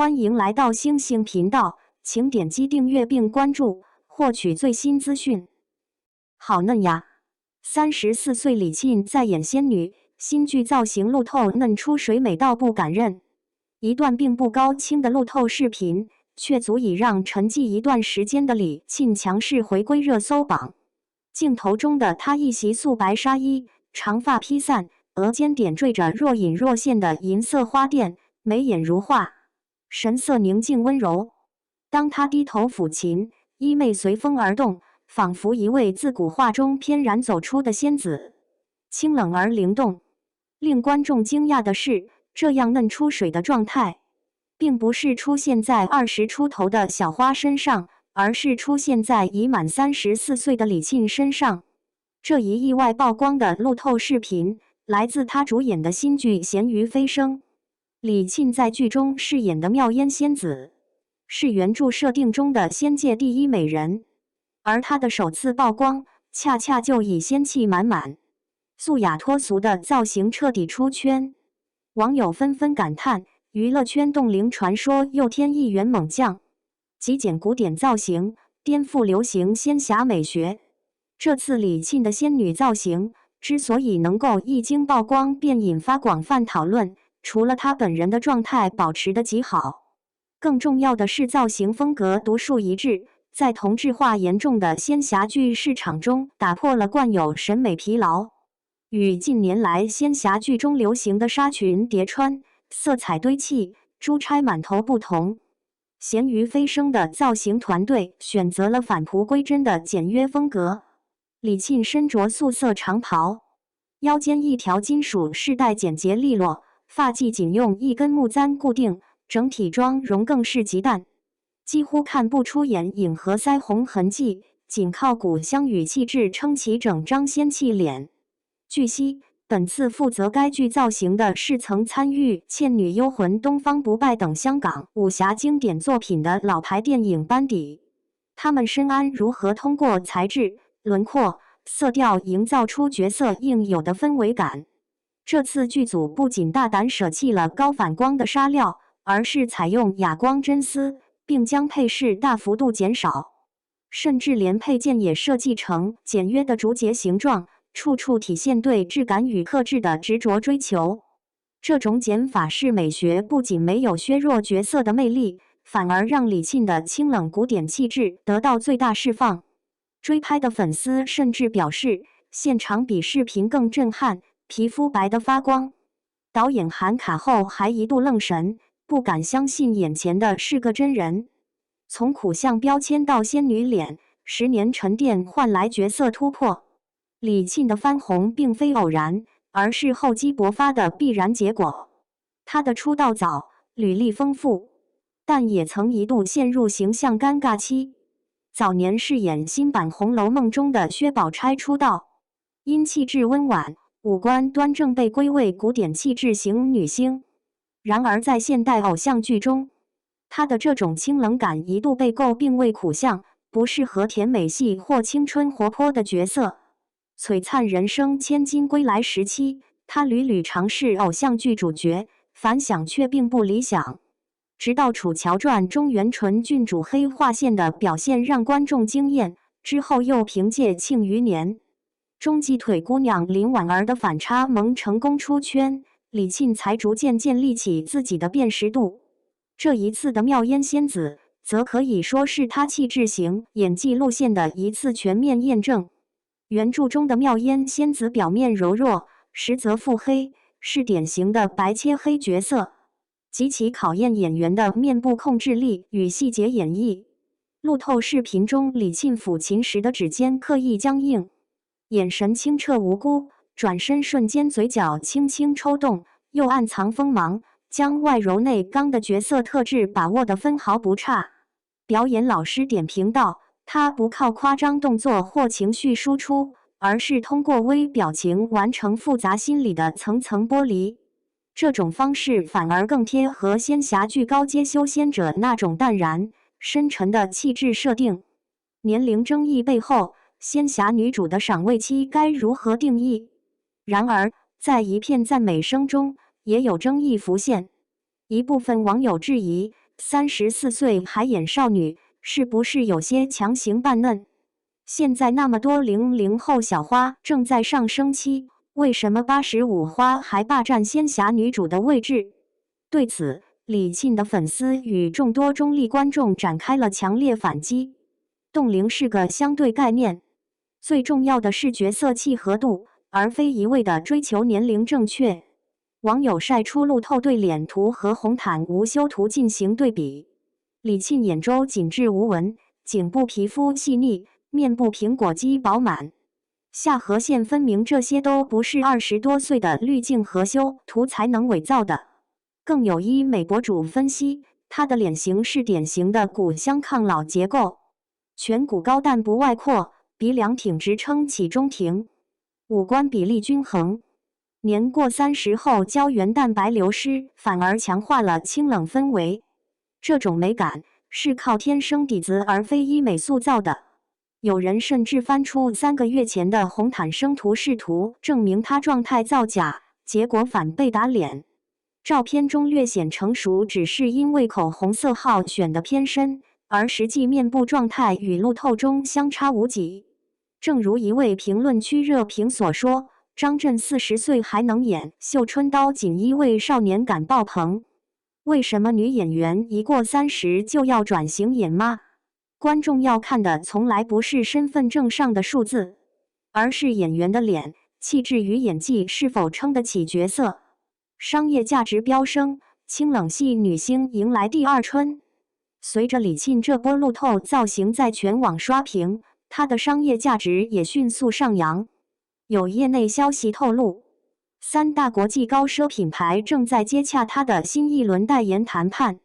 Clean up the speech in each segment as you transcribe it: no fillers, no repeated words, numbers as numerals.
欢迎来到星星频道，请点击订阅并关注，获取最新资讯。好嫩呀！34岁李沁在演仙女，新剧造型路透嫩出水美到不敢认。一段并不高清的路透视频，却足以让沉寂一段时间的李沁强势回归热搜榜。镜头中的她一袭素白纱衣，长发披散，额间点缀着若隐若现的银色花钿，眉眼如画，神色宁静温柔。当她低头抚琴，衣袂随风而动，仿佛一位自古画中翩然走出的仙子，清冷而灵动。令观众惊讶的是，这样嫩出水的状态，并不是出现在20出头的小花身上，而是出现在已满34岁的李沁身上。这一意外曝光的路透视频，来自她主演的新剧《咸鱼飞升》。李沁在剧中饰演的妙烟仙子，是原著设定中的仙界第一美人，而她的首次曝光，恰恰就以仙气满满、素雅脱俗的造型彻底出圈。网友纷纷感叹，娱乐圈冻龄传说又添一员猛将，极简古典造型，颠覆流行仙侠美学。这次李沁的仙女造型之所以能够一经曝光便引发广泛讨论，除了她本人的状态保持得极好，更重要的是造型风格独树一帜，在同质化严重的仙侠剧市场中打破了惯有审美疲劳。与近年来仙侠剧中流行的纱裙叠穿、色彩堆砌、珠钗满头不同，咸鱼飞升的造型团队选择了返璞归真的简约风格。李沁身着素色长袍，腰间一条金属饰带简洁利落，发髻仅用一根木簪固定，整体妆容更是极淡，几乎看不出眼影和腮红痕迹，仅靠古香与气质撑起整张仙气脸。据悉，本次负责该剧造型的是曾参与《倩女幽魂》《东方不败》等香港武侠经典作品的老牌电影班底，他们深谙如何通过材质、轮廓、色调营造出角色应有的氛围感。这次剧组不仅大胆舍弃了高反光的纱料，而是采用哑光真丝，并将配饰大幅度减少，甚至连配件也设计成简约的竹节形状，处处体现对质感与克制的执着追求。这种减法式美学不仅没有削弱角色的魅力，反而让李沁的清冷古典气质得到最大释放。追拍的粉丝甚至表示，现场比视频更震撼，皮肤白得发光。导演喊卡后还一度愣神，不敢相信眼前的是个真人。从苦相标签到仙女脸，10年沉淀换来角色突破。李沁的翻红并非偶然，而是厚积薄发的必然结果。她的出道早，履历丰富，但也曾一度陷入形象尴尬期。早年饰演新版《红楼梦》中的薛宝钗出道，因气质温婉、五官端正被归为古典气质型女星。然而在现代偶像剧中，她的这种清冷感一度被诟病为苦相，不适合甜美系或青春活泼的角色。璀璨人生千金归来时期，她屡屡尝试偶像剧主角，反响却并不理想。直到《楚乔传》中元纯郡主黑化线的表现让观众惊艳，之后又凭借《庆余年》中鸡腿姑娘林婉儿的反差萌成功出圈，李沁才逐渐建立起自己的辨识度。这一次的妙烟仙子，则可以说是她气质型演技路线的一次全面验证。原著中的妙烟仙子表面柔弱，实则腹黑，是典型的白切黑角色，极其考验演员的面部控制力与细节演绎。路透视频中李沁抚琴时的指尖刻意僵硬，眼神清澈无辜，转身瞬间嘴角轻轻抽动，又暗藏锋芒，将外柔内刚的角色特质把握得分毫不差。表演老师点评道，他不靠夸张动作或情绪输出，而是通过微表情完成复杂心理的层层剥离。这种方式反而更贴合仙侠剧高阶修仙者那种淡然、深沉的气质设定。年龄争议背后，仙侠女主的赏味期该如何定义？然而，在一片赞美声中，也有争议浮现。一部分网友质疑34岁还演少女，是不是有些强行扮嫩？现在那么多00后小花正在上升期，为什么85花还霸占仙侠女主的位置？对此，李沁的粉丝与众多中立观众展开了强烈反击。冻龄是个相对概念，最重要的是角色契合度，而非一味的追求年龄正确。网友晒出路透对脸图和红毯无修图进行对比，李沁眼周紧致无纹，颈部皮肤细腻，面部苹果肌饱满，下颌线分明，这些都不是20多岁的滤镜和修图才能伪造的。更有医美博主分析，她的脸型是典型的骨相抗老结构，颧骨高但不外扩，鼻梁挺直撑起中庭，五官比例均衡。年过30后，胶原蛋白流失反而强化了清冷氛围。这种美感是靠天生底子而非医美塑造的。有人甚至翻出3个月前的红毯生图试图证明她状态造假，结果反被打脸。照片中略显成熟，只是因为口红色号选得偏深，而实际面部状态与路透中相差无几。正如一位评论区热评所说，张震40岁还能演绣春刀，锦衣卫少年感爆棚。为什么女演员一过30就要转型演妈？观众要看的从来不是身份证上的数字，而是演员的脸、气质与演技是否撑得起角色。商业价值飙升，清冷系女星迎来第二春。随着李沁这波路透造型在全网刷屏，她的商业价值也迅速上扬。有业内消息透露，3大国际高奢品牌正在接洽她的新一轮代言谈判，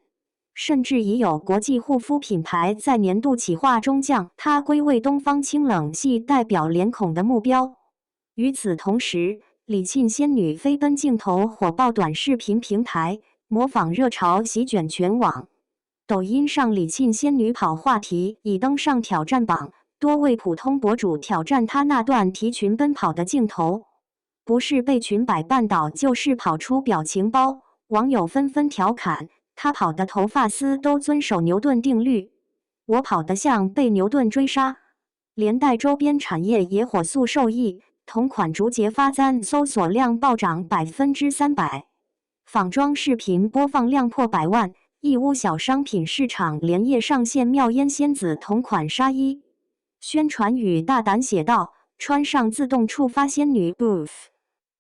甚至已有国际护肤品牌在年度企划中将她归为东方清冷系代表脸孔的目标。与此同时，李沁仙女飞奔镜头火爆短视频平台，模仿热潮席卷全网。抖音上李沁仙女跑话题已登上挑战榜，多位普通博主挑战她那段提裙奔跑的镜头，不是被裙摆绊倒，就是跑出表情包。网友纷纷调侃，她跑的头发丝都遵守牛顿定律，我跑得像被牛顿追杀。连带周边产业也火速受益，同款竹节发簪搜索量暴涨300%，仿妆视频播放量破100万。义乌小商品市场连夜上线妙烟仙子同款纱衣，宣传语大胆写道：“穿上自动触发仙女 buff。”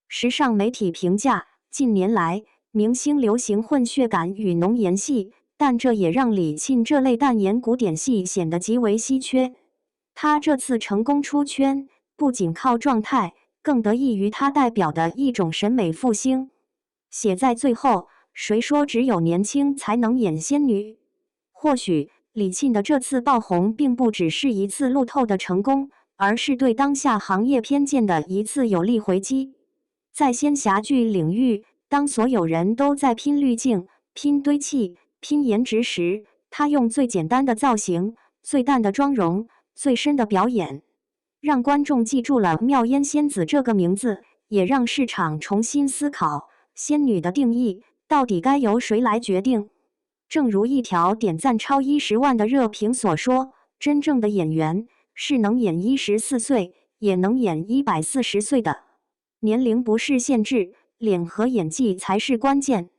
时尚媒体评价：近年来，明星流行混血感与浓颜系，但这也让李沁这类淡颜古典系显得极为稀缺。她这次成功出圈，不仅靠状态，更得益于她代表的一种审美复兴。写在最后，谁说只有年轻才能演仙女？或许李沁的这次爆红并不只是一次路透的成功，而是对当下行业偏见的一次有力回击。在仙侠剧领域，当所有人都在拼滤镜、拼堆砌、拼颜值时，她用最简单的造型、最淡的妆容、最深的表演，让观众记住了妙烟仙子这个名字，也让市场重新思考仙女的定义到底该由谁来决定。正如一条点赞超10万的热评所说，真正的演员是能演14岁，也能演140岁的。年龄不是限制，脸和演技才是关键。